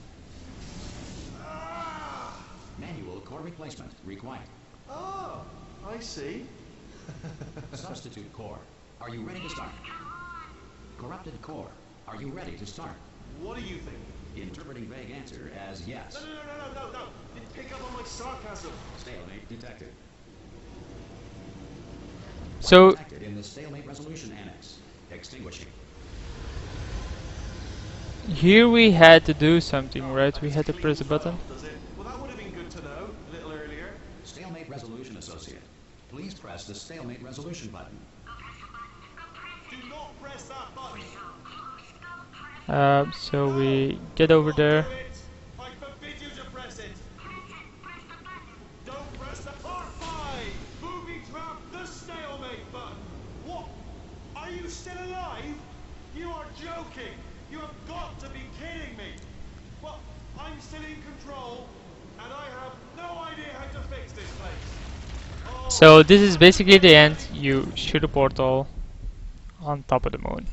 Manual core replacement required. Oh, I see. Substitute core. Are you ready to start? Corrupted core. Are you ready to start? What do you think? Interpreting vague answer as yes. No. Didn't pick up on my sarcasm. Stalemate detected. So Detected in the stalemate resolution annex. Extinguishing. here we had to do something, right? We had to press a button. Does it? Well, that would have been good to know a little earlier. Stalemate resolution associate. Please press the stalemate resolution button. Do not press that button. So we get over there. Do it. I forbid you to press it. Don't press the part 5. Booby trap the stalemate button. What? Are you still alive? You are joking. You have got to be kidding me. Well, I'm still in control, and I have no idea how to fix this place. Oh, So this is basically the end. You shoot a portal on top of the moon.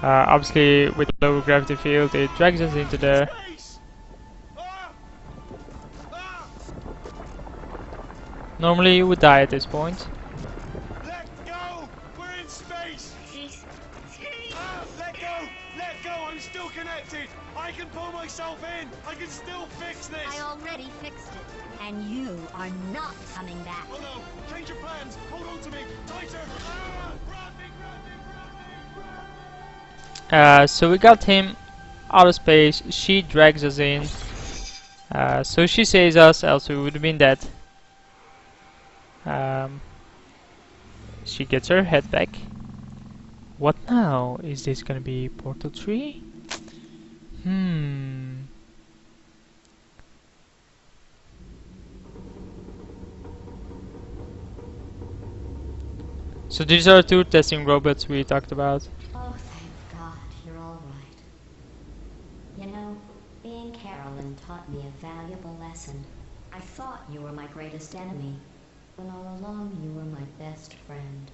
Obviously, with low gravity field, it drags us into there. space! Ah! Ah! Normally, you would die at this point. Let go! We're in space! Space. Ah! Let go! Let go! I'm still connected! I can pull myself in! I can still fix this! I already fixed it, and you are not coming back. Oh no! Change your plans! Hold on to me! Tighter! Ah! Grab me! So we got him out of space. She drags us in. So she saves us, else we would have been dead. She gets her head back. What now? Is this gonna be Portal 3? So these are 2 testing robots we talked about. Oh, thank God, you're all right. You know, being Carolyn taught me a valuable lesson. I thought you were my greatest enemy, when all along you were my best friend.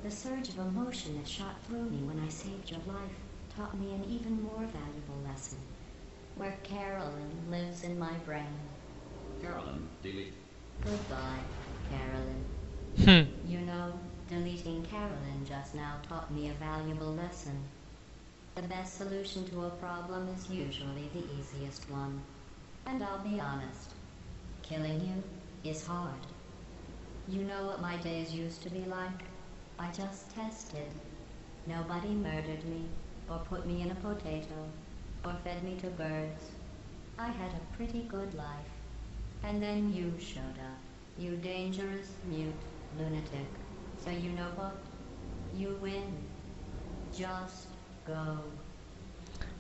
The surge of emotion that shot through me when I saved your life taught me an even more valuable lesson. where Carolyn lives in my brain. Carolyn, delete. Goodbye, Carolyn. Hmm. You know, deleting Carolyn just now taught me a valuable lesson. The best solution to a problem is usually the easiest one. And I'll be honest, killing you is hard. You know what my days used to be like? I just tested. Nobody murdered me, or put me in a potato, or fed me to birds. I had a pretty good life. And then you showed up. You dangerous, mute lunatic. So you know what? You win. Just go.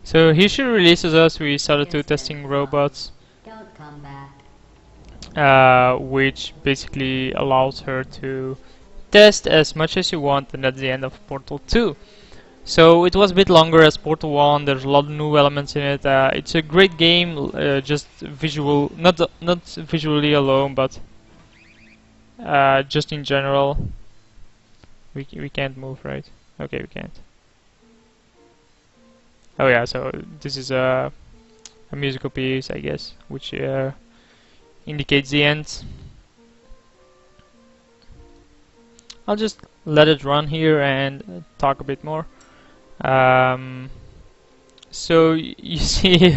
So he should release us. We started to It's testing been robots, fun. Don't come back. which basically allows her to test as much as you want, and that's the end of Portal 2. So it was a bit longer as Portal 1. There's a lot of new elements in it. It's a great game, just visual, not visually alone, but just in general. We can't move, right? Okay, we can't. Oh yeah, so this is a musical piece, I guess, which indicates the end. I'll just let it run here and talk a bit more. So you see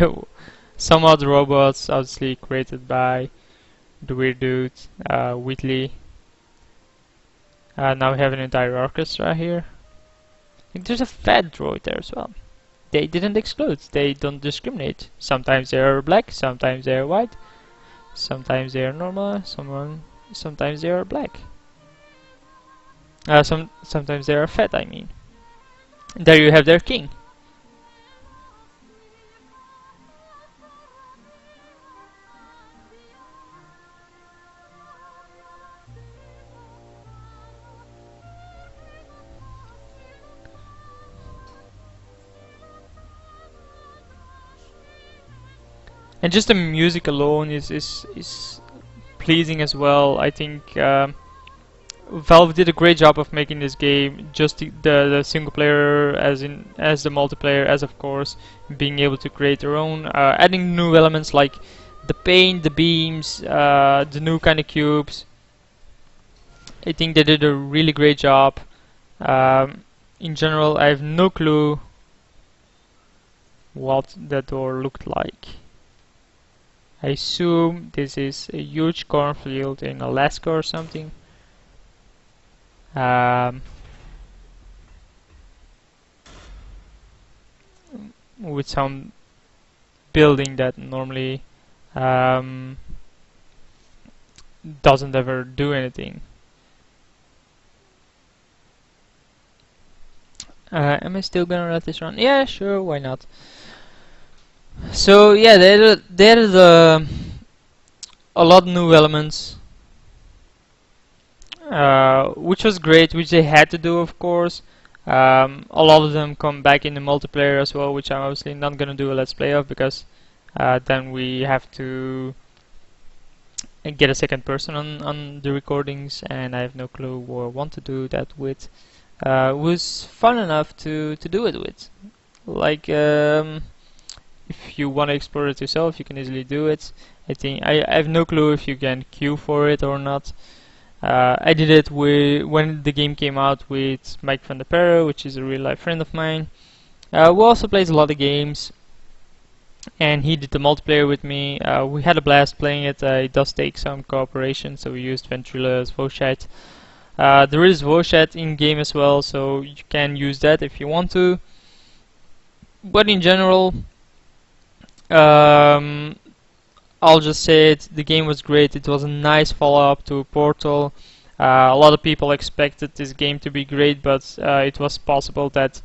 some other robots, obviously created by the weird dude, Wheatley. Now we have an entire orchestra here. I think there's a fat droid there as well. They didn't exclude, they don't discriminate. Sometimes they are black, sometimes they are white, sometimes they are normal, sometimes they are black. Sometimes they are fat, I mean. There you have their king. And just the music alone is pleasing as well. I think Valve did a great job of making this game, just the single player as the multiplayer, as of course being able to create their own, adding new elements like the paint, the beams, the new kind of cubes. I think they did a really great job. In general, I have no clue what that door looked like. I assume this is a huge cornfield in Alaska or something. With some building that normally doesn't ever do anything. Am I still gonna let this run? Yeah, sure, why not? So yeah, there's a lot of new elements, which was great, which they had to do, of course. A lot of them come back in the multiplayer as well, which I'm obviously not gonna do a let's play of, because then we have to get a second person on the recordings, and I have no clue or want to do that with. Was fun enough to do it with. Like, if you want to explore it yourself, you can easily do it. I think I have no clue if you can queue for it or not. I did it when the game came out with Mike van der Perre, which is a real life friend of mine. Who also plays a lot of games, and he did the multiplayer with me. We had a blast playing it. It does take some cooperation, so we used Ventrilo as voice chat. There is voice chat in game as well, so you can use that if you want to. But in general, I'll just say it, the game was great. It was a nice follow-up to Portal. A lot of people expected this game to be great, but it was possible that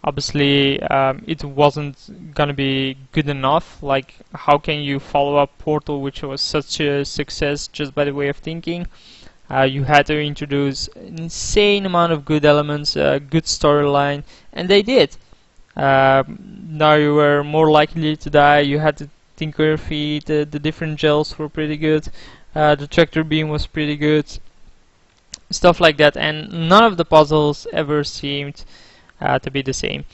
obviously it wasn't gonna be good enough. Like, how can you follow up Portal, which was such a success, just by the way of thinking? You had to introduce an insane amount of good elements, good storyline, and they did. Now you were more likely to die. You had to think on your feet. The different gels were pretty good. The tractor beam was pretty good. Stuff like that, and none of the puzzles ever seemed to be the same.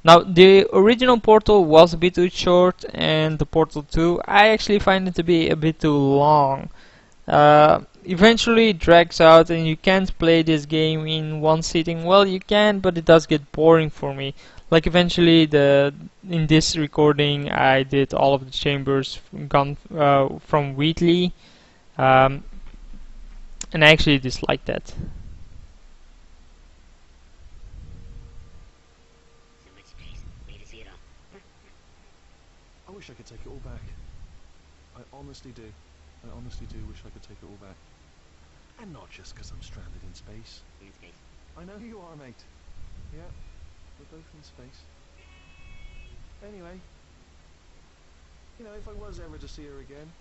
Now, the original Portal was a bit too short, and the Portal 2, I actually find it to be a bit too long. Eventually it drags out and you can't play this game in one sitting. Well, you can, but it does get boring for me. Like eventually in this recording I did all of the chambers from Wheatley, and I actually dislike that. I wish I could take it all back. I honestly do. I honestly do wish I could take it all back. And not just because I'm stranded in space. I know who you are, mate. Yeah, we're both in space. Anyway, you know, if I was ever to see her again,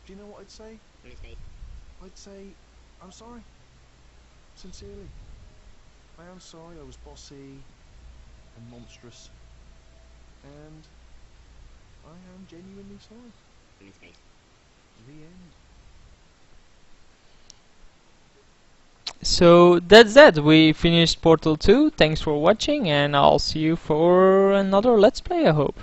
do you know what I'd say? I'd say, I'm sorry. Sincerely. I am sorry I was bossy and monstrous. And I am genuinely sorry. The end. So that's that. We finished Portal 2. Thanks for watching, and I'll see you for another Let's Play, I hope.